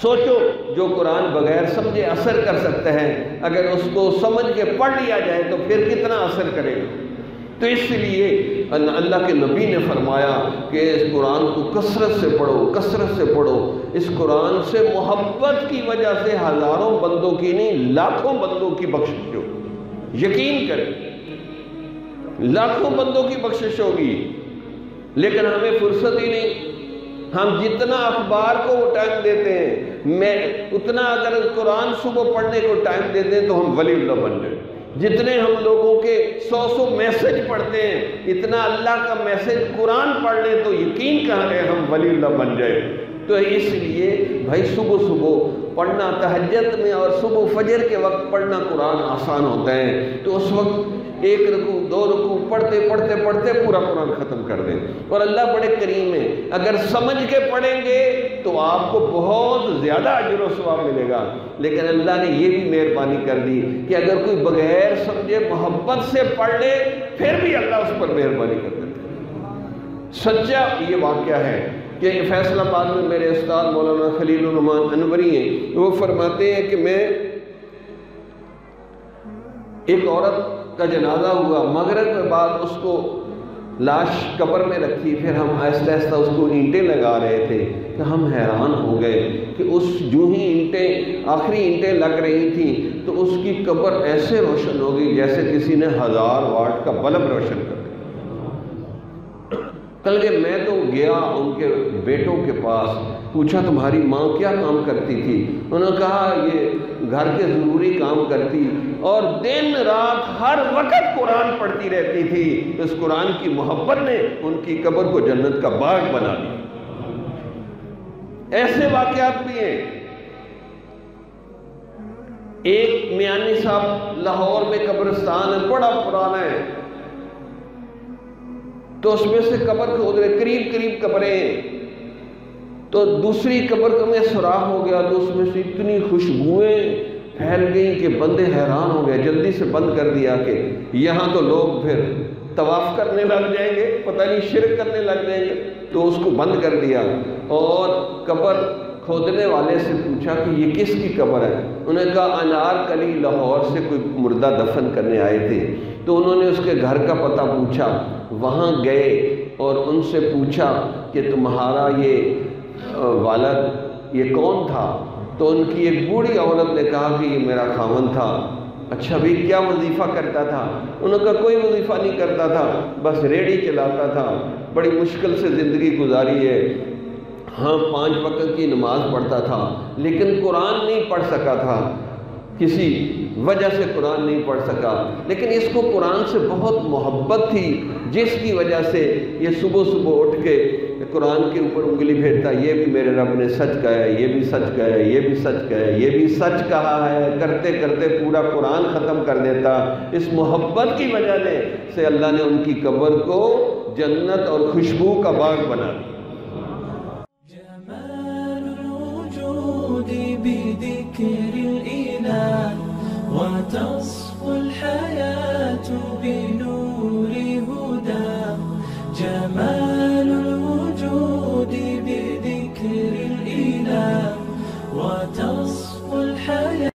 سوچو جو قرآن بغیر سمجھے اثر کر سکتے ہیں، اگر اس کو سمجھ کے پڑھ لیا جائے تو پھر کتنا اثر کرے گا۔ تو اس لیے اللہ کے نبی نے فرمایا کہ اس قرآن کو کثرت سے پڑھو، کثرت سے پڑھو۔ اس قرآن سے محبت کی وجہ سے ہزاروں بندوں کی نہیں، لاکھوں بندوں کی بخشش ہوگی، یقین کریں، لاکھوں بندوں کی بخشش ہوگی۔ لیکن ہمیں فرصت ہی نہیں، ہم جتنا اخبار کو ٹائم دیتے ہیں، میں اتنا اگر قرآن صبح پڑھنے کو ٹائم دیتے ہیں تو ہم ولی اللہ بن جائیں۔ جتنے ہم لوگوں کے 100 میسج پڑھتے ہیں، اتنا اللہ کا میسج قرآن پڑھ لیں تو یقین کہاں ہے ہم ولی اللہ بن جائیں۔ تو اس لیے بھائی صبح پڑھنا تہجد میں اور صبح فجر کے وقت پڑھنا قرآن آسان ہوتا ہے، تو اس وقت 1 رکوع 2 رکوع پڑھتے پڑھتے پڑھتے پورا قرآن ختم کر دیں۔ اور اللہ بڑے کریم ہے، اگر سمجھ کے پڑھیں گے تو آپ کو بہت زیادہ اجر و ثواب ملے گا۔ لیکن اللہ نے یہ بھی مہربانی کر دی کہ اگر کوئی بغیر سمجھے محبت سے پڑھ لے پھر بھی اللہ اس پر مہربانی کر دیتا ہے۔ سچا یہ واقعہ ہے کہ فیصل آباد میں میرے استاد مولانا خلیل الرحمان انوری ہیں، وہ فرماتے ہیں کہ میں ایک عورت کا جنازہ ہوا، مغرب کے بعد اس کو لاش قبر میں رکھی، پھر ہم آہستہ آہستہ اس کو اینٹیں لگا رہے تھے کہ ہم حیران ہو گئے کہ اس جو ہی اینٹیں آخری اینٹیں لگ رہی تھیں تو اس کی قبر ایسے روشن ہو گئی جیسے کسی نے 1000 واٹ کا بلب روشن کر دیا۔ کل کہ میں تو گیا ان کے بیٹوں کے پاس، پوچھا تمہاری ماں کیا کام کرتی تھی؟ انہوں نے کہا یہ گھر کے ضروری کام کرتی اور دن رات ہر وقت قرآن پڑھتی رہتی تھی۔ اس قرآن کی محبت نے ان کی قبر کو جنت کا باغ بنا دیا۔ ایسے واقعات بھی ہیں۔ ایک میانی صاحب لاہور میں قبرستان ہے، بڑا پرانا ہے، تو اس میں سے قبر کھود رہے، قریب قبریں ہیں، تو دوسری قبر میں سوراخ ہو گیا تو اس میں سے اتنی خوشبوئیں پھیل گئیں کہ بندے حیران ہو گئے، جلدی سے بند کر دیا کہ یہاں تو لوگ پھر طواف کرنے لگ جائیں گے، پتہ نہیں شرک کرنے لگ جائیں گے، تو اس کو بند کر دیا۔ اور قبر کھودنے والے سے پوچھا کہ یہ کس کی قبر ہے؟ انہوں نے کہا انارکلی لاہور سے کوئی مردہ دفن کرنے آئے تھے، تو انہوں نے اس کے گھر کا پتہ پوچھا، وہاں گئے اور ان سے پوچھا کہ تمہارا یہ والد یہ کون تھا؟ تو ان کی ایک بوڑھی عورت نے کہا کہ یہ میرا خاوند تھا۔ اچھا بھی کیا وظیفہ کرتا تھا؟ انہوں نے کہا کوئی وظیفہ نہیں کرتا تھا، بس ریڑھی چلاتا تھا، بڑی مشکل سے زندگی گزاری ہے، ہاں 5 وقت کی نماز پڑھتا تھا لیکن قرآن نہیں پڑھ سکا تھا، کسی وجہ سے قرآن نہیں پڑھ سکا، لیکن اس کو قرآن سے بہت محبت تھی جس کی وجہ سے یہ صبح اٹھ کے قرآن کے اوپر انگلی پھیرتا، یہ بھی میرے رب نے سچ کہا ہے، یہ بھی سچ کہا ہے، یہ بھی سچ کہا ہے، یہ بھی سچ کہا ہے، کرتے کرتے پورا قرآن ختم کر دیتا۔ اس محبت کی وجہ سے اللہ نے ان کی قبر کو جنت اور خوشبو کا باغ بنا دیا۔ بذكر الإله وتصفو الحياة بنور هداه، جمال